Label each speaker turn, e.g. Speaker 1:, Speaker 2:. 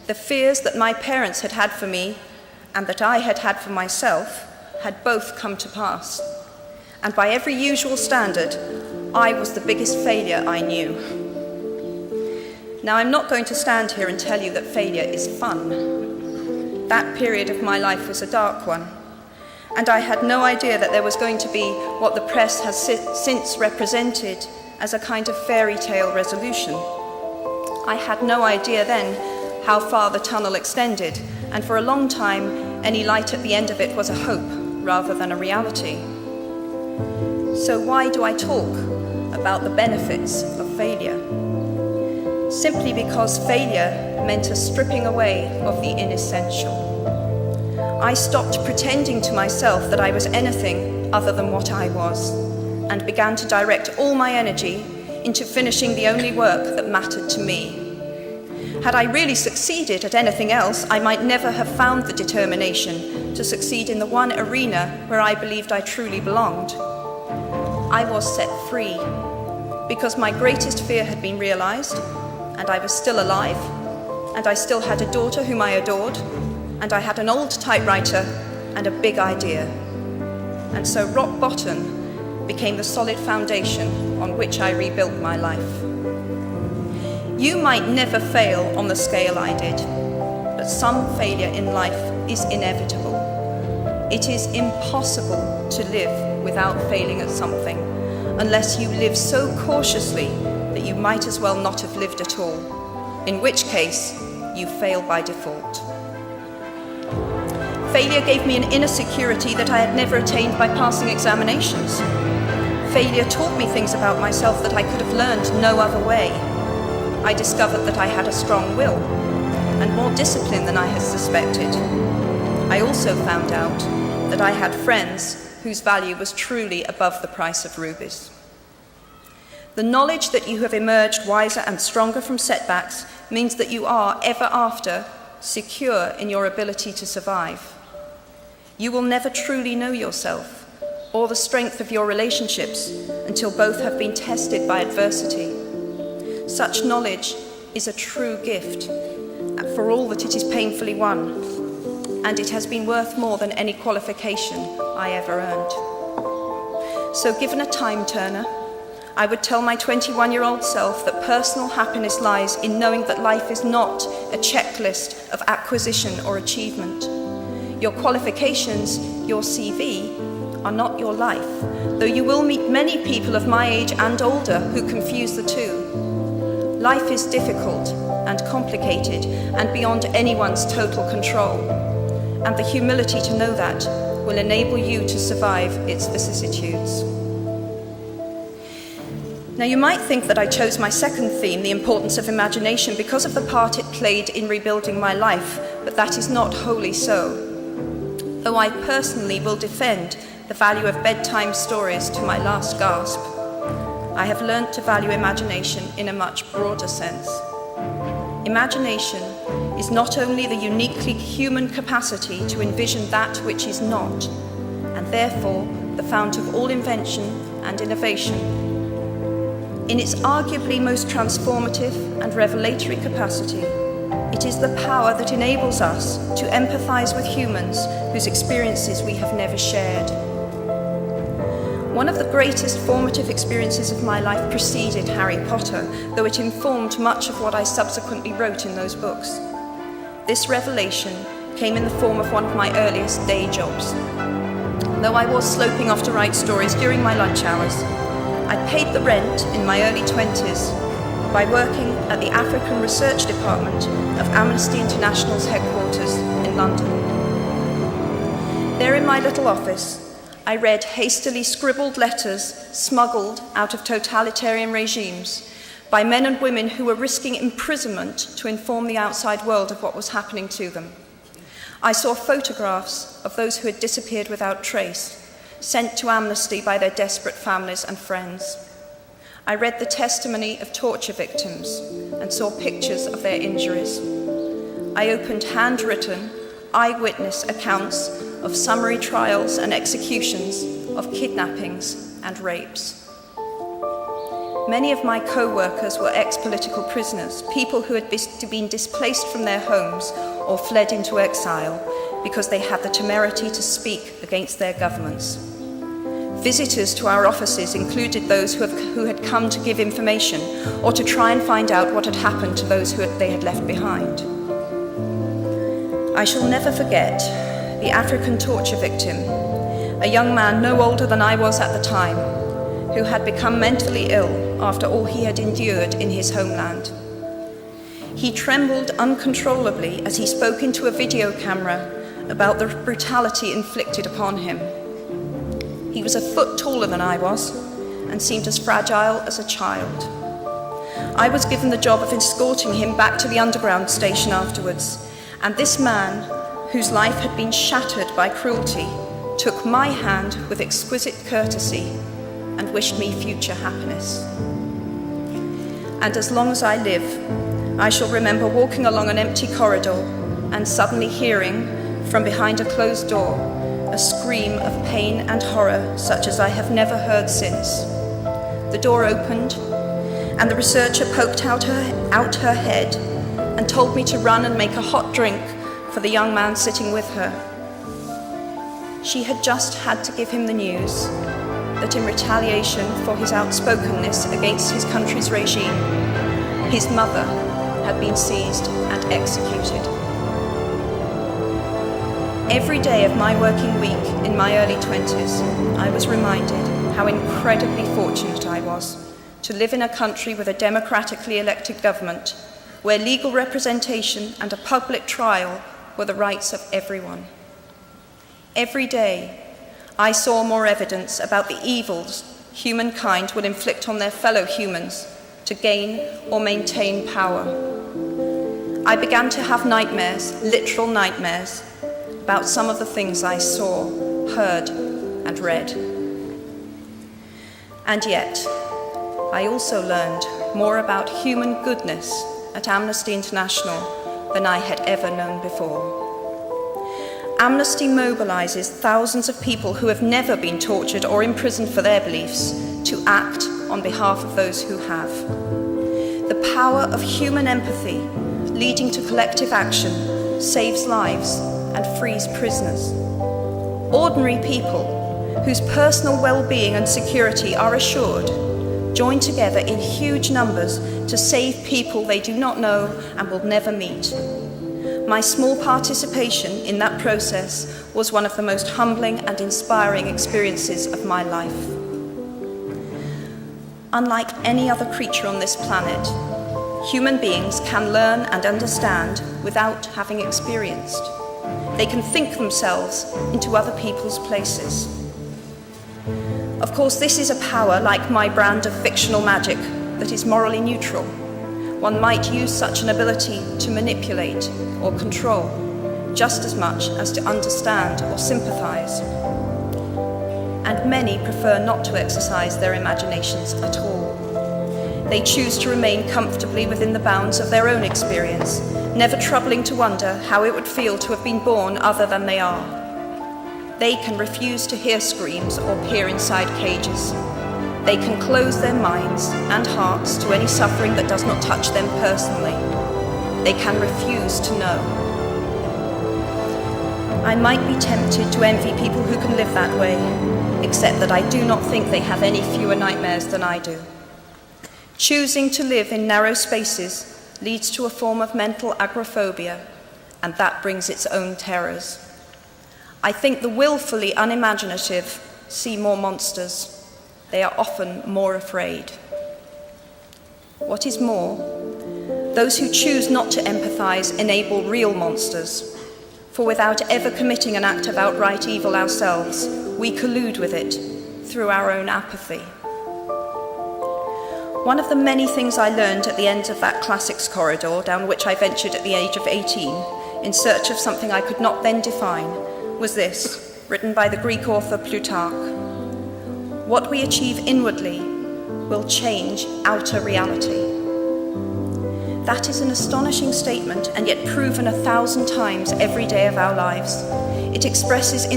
Speaker 1: The fears that my parents had had for me and that I had had for myself had both come to pass. And by every usual standard, I was the biggest failure I knew. Now, I'm not going to stand here and tell you that failure is fun. That period of my life was a dark one, and I had no idea that there was going to be what the press has since represented as a kind of fairy tale resolution. I had no idea then how far the tunnel extended, and for a long time, any light at the end of it was a hope rather than a reality. So why do I talk about the benefits of failure? Simply because failure meant a stripping away of the inessential. I stopped pretending to myself that I was anything other than what I was, and began to direct all my energy into finishing the only work that mattered to me. Had I really succeeded at anything else, I might never have found the determination to succeed in the one arena where I believed I truly belonged. I was set free because my greatest fear had been realized, and I was still alive, and I still had a daughter whom I adored, and I had an old typewriter and a big idea. And so rock bottom became the solid foundation on which I rebuilt my life. You might never fail on the scale I did, but some failure in life is inevitable. It is impossible to live without failing at something, unless you live so cautiously that you might as well not have lived at all, in which case you fail by default. Failure gave me an inner security that I had never attained by passing examinations. Failure taught me things about myself that I could have learned no other way. I discovered that I had a strong will, and more discipline than I had suspected. I also found out that I had friends whose value was truly above the price of rubies. The knowledge that you have emerged wiser and stronger from setbacks means that you are, ever after, secure in your ability to survive. You will never truly know yourself or the strength of your relationships until both have been tested by adversity. Such knowledge is a true gift, for all that it is painfully won, and it has been worth more than any qualification I ever earned. So given a time turner, I would tell my 21-year-old self that personal happiness lies in knowing that life is not a checklist of acquisition or achievement. Your qualifications, your CV, are not your life, though you will meet many people of my age and older who confuse the two. Life is difficult and complicated and beyond anyone's total control, and the humility to know that will enable you to survive its vicissitudes. Now, you might think that I chose my second theme, the importance of imagination, because of the part it played in rebuilding my life, but that is not wholly so. Though I personally will defend the value of bedtime stories to my last gasp, I have learnt to value imagination in a much broader sense. Imagination is not only the uniquely human capacity to envision that which is not, and therefore the fount of all invention and innovation. In its arguably most transformative and revelatory capacity, it is the power that enables us to empathize with humans whose experiences we have never shared. One of the greatest formative experiences of my life preceded Harry Potter, though it informed much of what I subsequently wrote in those books. This revelation came in the form of one of my earliest day jobs. Though I was sloping off to write stories during my lunch hours, I paid the rent in my early 20s by working at the African Research Department of Amnesty International's headquarters in London. There in my little office, I read hastily scribbled letters smuggled out of totalitarian regimes by men and women who were risking imprisonment to inform the outside world of what was happening to them. I saw photographs of those who had disappeared without trace, sent to Amnesty by their desperate families and friends. I read the testimony of torture victims and saw pictures of their injuries. I opened handwritten, eyewitness accounts of summary trials and executions, of kidnappings and rapes. Many of my co-workers were ex-political prisoners, people who had been displaced from their homes or fled into exile because they had the temerity to speak against their governments. Visitors to our offices included those who had come to give information or to try and find out what had happened to those they had left behind. I shall never forget the African torture victim, a young man no older than I was at the time, who had become mentally ill after all he had endured in his homeland. He trembled uncontrollably as he spoke into a video camera about the brutality inflicted upon him. He was a foot taller than I was and seemed as fragile as a child. I was given the job of escorting him back to the underground station afterwards, and this man, whose life had been shattered by cruelty, took my hand with exquisite courtesy and wished me future happiness. And as long as I live, I shall remember walking along an empty corridor and suddenly hearing, from behind a closed door, a scream of pain and horror such as I have never heard since. The door opened, and the researcher poked out her head and told me to run and make a hot drink for the young man sitting with her. She had just had to give him the news that in retaliation for his outspokenness against his country's regime, his mother had been seized and executed. Every day of my working week in my early 20s, I was reminded how incredibly fortunate I was to live in a country with a democratically elected government where legal representation and a public trial were the rights of everyone. Every day, I saw more evidence about the evils humankind will inflict on their fellow humans to gain or maintain power. I began to have nightmares, literal nightmares, about some of the things I saw, heard, and read. And yet, I also learned more about human goodness at Amnesty International than I had ever known before. Amnesty mobilizes thousands of people who have never been tortured or imprisoned for their beliefs to act on behalf of those who have. The power of human empathy leading to collective action saves lives and frees prisoners. Ordinary people whose personal well-being and security are assured join together in huge numbers to save people they do not know and will never meet. My small participation in that process was one of the most humbling and inspiring experiences of my life. Unlike any other creature on this planet, human beings can learn and understand without having experienced. They can think themselves into other people's places. Of course, this is a power like my brand of fictional magic that is morally neutral. One might use such an ability to manipulate or control just as much as to understand or sympathize. And many prefer not to exercise their imaginations at all. They choose to remain comfortably within the bounds of their own experience, never troubling to wonder how it would feel to have been born other than they are. They can refuse to hear screams or peer inside cages. They can close their minds and hearts to any suffering that does not touch them personally. They can refuse to know. I might be tempted to envy people who can live that way, except that I do not think they have any fewer nightmares than I do. Choosing to live in narrow spaces leads to a form of mental agoraphobia, and that brings its own terrors. I think the willfully unimaginative see more monsters. They are often more afraid. What is more, those who choose not to empathize enable real monsters, for without ever committing an act of outright evil ourselves, we collude with it through our own apathy. One of the many things I learned at the end of that classics corridor down which I ventured at the age of 18 in search of something I could not then define was this, written by the Greek author Plutarch. What we achieve inwardly will change outer reality. That is an astonishing statement and yet proven 1,000 times every day of our lives. It expresses